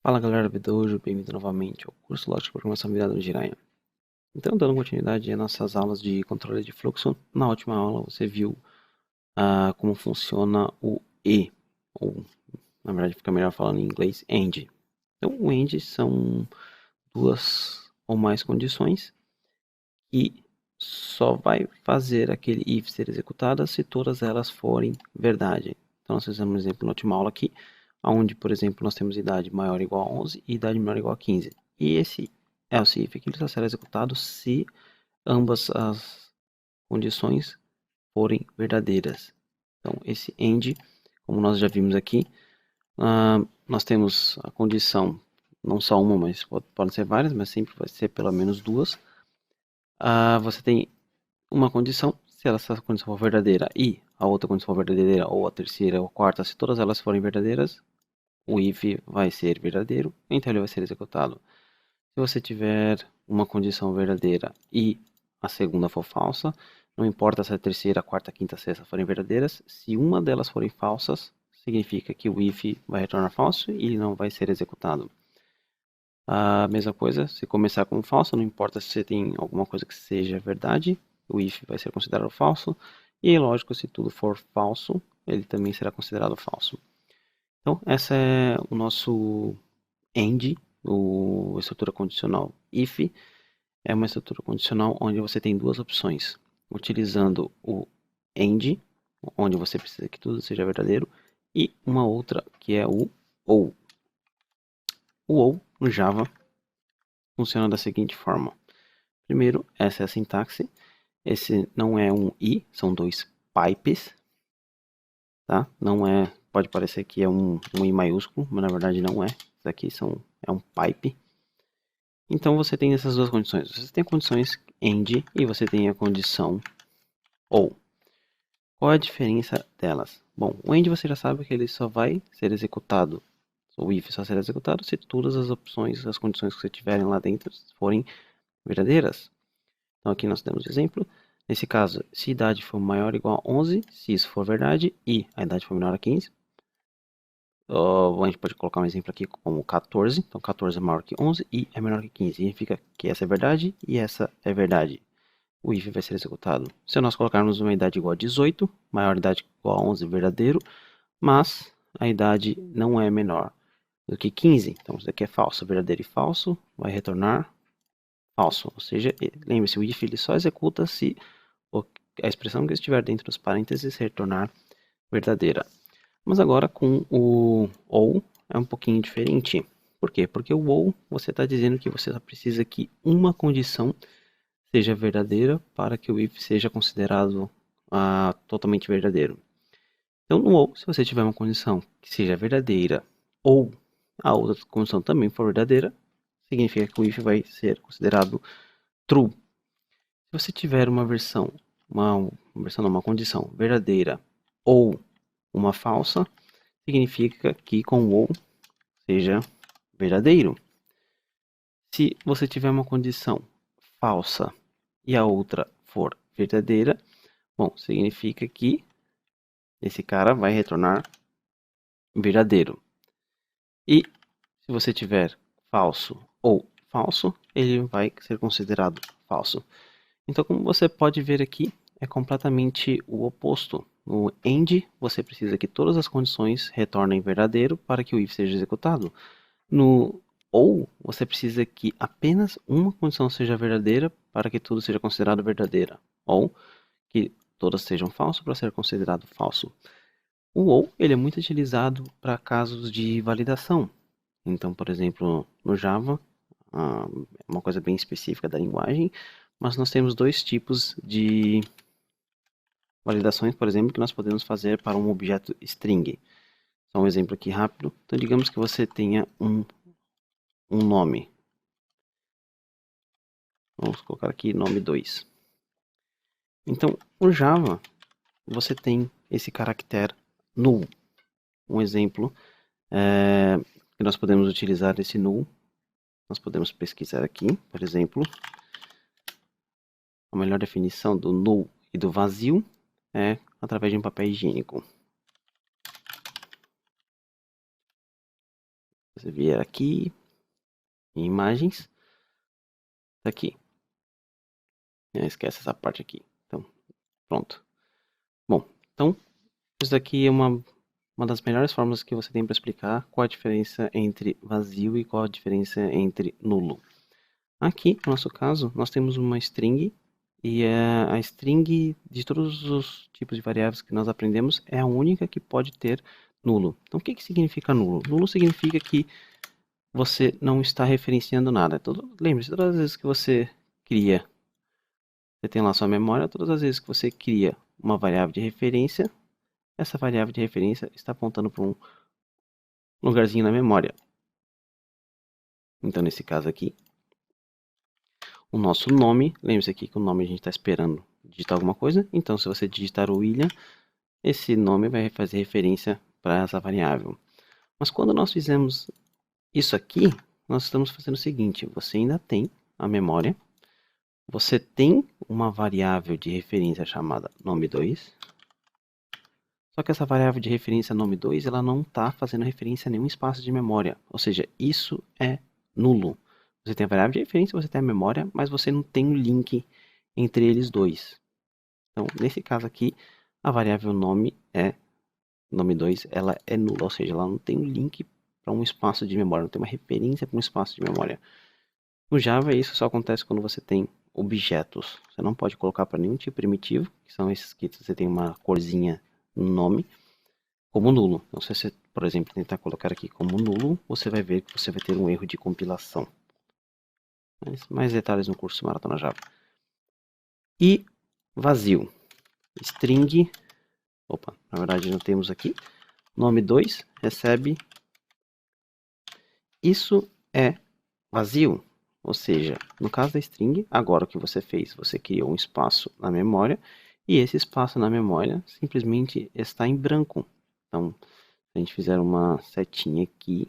Fala galera, Bedojo, bem-vindo novamente ao curso Lógica de Programação virado no Jiraiya. Então, dando continuidade às nossas aulas de controle de fluxo, na última aula você viu como funciona o E, ou na verdade fica melhor falando em inglês, AND. Então, o AND são duas ou mais condições e só vai fazer aquele if ser executado se todas elas forem verdade. Então, nós fizemos um exemplo na última aula aqui, onde, por exemplo, nós temos idade maior ou igual a 11 e idade menor ou igual a 15. E esse else if aqui só será executado se ambas as condições forem verdadeiras. Então, esse end, como nós já vimos aqui, nós temos a condição, não só uma, mas podem ser várias, mas sempre vai ser pelo menos duas. Você tem uma condição, se essa condição for verdadeira e a outra condição for verdadeira, ou a terceira ou a quarta, se todas elas forem verdadeiras, o if vai ser verdadeiro, então ele vai ser executado. Se você tiver uma condição verdadeira e a segunda for falsa, não importa se a terceira, a quarta, a quinta, a sexta forem verdadeiras, se uma delas forem falsas, significa que o if vai retornar falso e ele não vai ser executado. A mesma coisa, se começar com falso, não importa se você tem alguma coisa que seja verdade, o if vai ser considerado falso. E lógico, se tudo for falso, ele também será considerado falso. Então, essa é o nosso AND, a estrutura condicional if. É uma estrutura condicional onde você tem duas opções. Utilizando o AND, onde você precisa que tudo seja verdadeiro, e uma outra que é o OR. O OR, no Java, funciona da seguinte forma. Primeiro, essa é a sintaxe. Esse não é um I, são dois pipes. Tá? Não é, pode parecer que é um I maiúsculo, mas na verdade não é. Isso aqui é um pipe. Então você tem essas duas condições. Você tem condições AND e você tem a condição OR. Qual é a diferença delas? Bom, o AND você já sabe que ele só vai ser executado, o if só será executado se todas as opções, as condições que você tiverem lá dentro forem verdadeiras. Então aqui nós temos exemplo. Nesse caso, se a idade for maior ou igual a 11, se isso for verdade, e a idade for menor a 15, a gente pode colocar um exemplo aqui como 14. Então 14 é maior que 11 e é menor que 15. Significa que essa é verdade e essa é verdade. O if vai ser executado. Se nós colocarmos uma idade igual a 18, maior idade igual a 11, verdadeiro, mas a idade não é menor do que 15. Então isso daqui é falso, verdadeiro e falso, vai retornar falso. Ou seja, lembre-se, o if ele só executa se a expressão que estiver dentro dos parênteses retornar verdadeira. Mas agora com o OR é um pouquinho diferente. Por quê? Porque o OR você está dizendo que você só precisa que uma condição seja verdadeira para que o if seja considerado totalmente verdadeiro. Então no OR, se você tiver uma condição que seja verdadeira ou a outra condição também for verdadeira, significa que o if vai ser considerado true. Se você tiver uma uma condição verdadeira ou uma falsa, significa que com o ou seja verdadeiro. Se você tiver uma condição falsa e a outra for verdadeira, bom, significa que esse cara vai retornar verdadeiro. E se você tiver falso ou falso, ele vai ser considerado falso. Então, como você pode ver aqui, é completamente o oposto. No AND, você precisa que todas as condições retornem verdadeiro para que o if seja executado. No OR, você precisa que apenas uma condição seja verdadeira para que tudo seja considerado verdadeira. Ou que todas sejam falsas para ser considerado falso. O OR ele é muito utilizado para casos de validação. Então, por exemplo, no Java, é uma coisa bem específica da linguagem, mas nós temos dois tipos de validações, por exemplo, que nós podemos fazer para um objeto string. Só um exemplo aqui rápido. Então, digamos que você tenha um nome. Vamos colocar aqui nome 2. Então, no Java, você tem esse caractere null. Um exemplo que nós podemos utilizar esse null. Nós podemos pesquisar aqui, por exemplo, a melhor definição do null e do vazio é através de um papel higiênico. você vier aqui, em imagens, tá aqui. Não esquece essa parte aqui. Então, pronto. Bom, então, isso daqui é uma das melhores formas que você tem para explicar qual a diferença entre vazio e qual a diferença entre nulo. Aqui, no nosso caso, nós temos uma string, e a string de todos os tipos de variáveis que nós aprendemos é a única que pode ter nulo. Então, o que significa nulo? Nulo significa que você não está referenciando nada. Lembre-se, todas as vezes que você cria, você tem lá sua memória, todas as vezes que você cria uma variável de referência, essa variável de referência está apontando para um lugarzinho na memória. Então, nesse caso aqui, o nosso nome, lembre-se aqui que o nome a gente está esperando digitar alguma coisa, então se você digitar o William, esse nome vai fazer referência para essa variável. Mas quando nós fizemos isso aqui, nós estamos fazendo o seguinte, você ainda tem a memória, você tem uma variável de referência chamada nome2, só que essa variável de referência nome2, ela não está fazendo referência a nenhum espaço de memória, ou seja, isso é nulo. Você tem a variável de referência, você tem a memória, mas você não tem um link entre eles dois. Então, nesse caso aqui, a variável nome2, ela é nula, ou seja, ela não tem um link para um espaço de memória, não tem uma referência para um espaço de memória. No Java, isso só acontece quando você tem objetos. Você não pode colocar para nenhum tipo primitivo, que são esses que você tem uma corzinha no nome, como nulo. Então, se você, por exemplo, tentar colocar aqui como nulo, você vai ver que você vai ter um erro de compilação. Mas mais detalhes no curso Maratona Java. E vazio. String, na verdade não temos aqui. Nome2 recebe. Isso é vazio. Ou seja, no caso da string, agora o que você fez? Você criou um espaço na memória. E esse espaço na memória simplesmente está em branco. Então, se a gente fizer uma setinha aqui,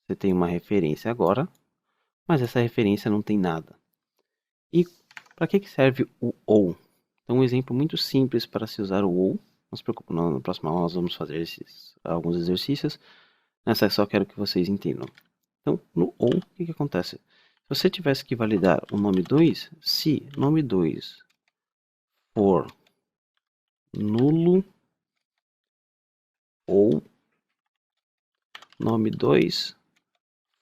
você tem uma referência agora, mas essa referência não tem nada. E para que serve o OU? Então, um exemplo muito simples para se usar o OU. Não se preocupe, na próxima aula nós vamos fazer alguns exercícios. Nessa só quero que vocês entendam. Então, no OU, o que acontece? Se você tivesse que validar o nome2, se nome2 for nulo ou nome2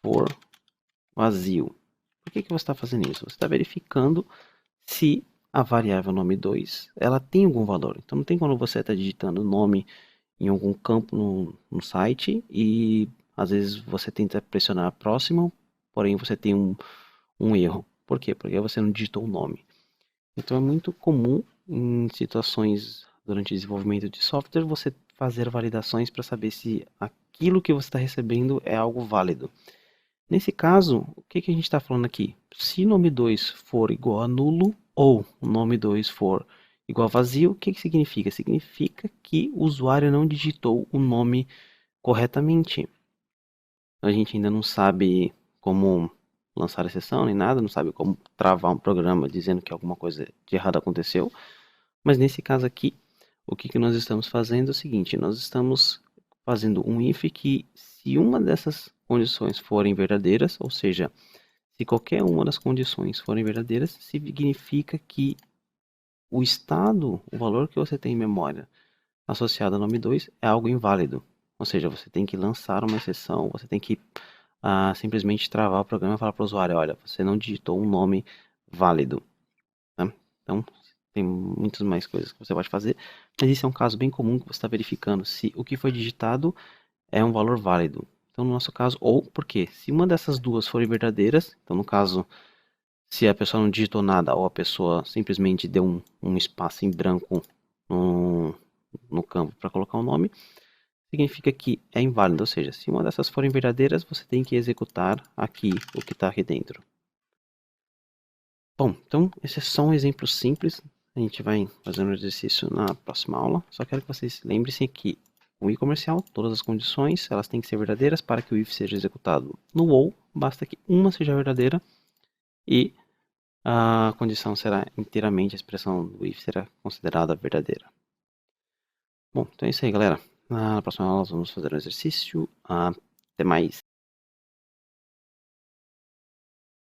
for vazio. Por que você está fazendo isso? Você está verificando se a variável nome2 ela tem algum valor. Então, não tem quando você está digitando o nome em algum campo no site e às vezes você tenta pressionar próximo, porém você tem um erro. Por quê? Porque você não digitou o nome. Então é muito comum em situações durante o desenvolvimento de software você fazer validações para saber se aquilo que você está recebendo é algo válido. Nesse caso, o que a gente está falando aqui? Se nome2 for igual a nulo ou nome2 for igual a vazio, o que significa? Significa que o usuário não digitou o nome corretamente. A gente ainda não sabe como lançar a exceção nem nada, não sabe como travar um programa dizendo que alguma coisa de errado aconteceu. Mas nesse caso aqui, o que nós estamos fazendo é o seguinte, nós estamos fazendo um if que se uma dessas condições forem verdadeiras, ou seja, se qualquer uma das condições forem verdadeiras, significa que o estado, o valor que você tem em memória associado ao nome2 é algo inválido. Ou seja, você tem que lançar uma exceção, você tem que simplesmente travar o programa e falar para o usuário, olha, você não digitou um nome válido. Tá? Então, tem muitas mais coisas que você pode fazer, mas esse é um caso bem comum que você está verificando se o que foi digitado é um valor válido. Então, no nosso caso, ou porque se uma dessas duas forem verdadeiras, então no caso, se a pessoa não digitou nada ou a pessoa simplesmente deu um espaço em branco no campo para colocar o nome, significa que é inválido, ou seja, se uma dessas forem verdadeiras, você tem que executar aqui o que está aqui dentro. Bom, então esse é só um exemplo simples, a gente vai fazer um exercício na próxima aula, só quero que vocês lembrem-se que o if comercial, todas as condições, elas têm que ser verdadeiras para que o if seja executado. No OU, basta que uma seja verdadeira e a condição será inteiramente, a expressão do if será considerada verdadeira. Bom, então é isso aí, galera. Na próxima aula vamos fazer um exercício. Até mais.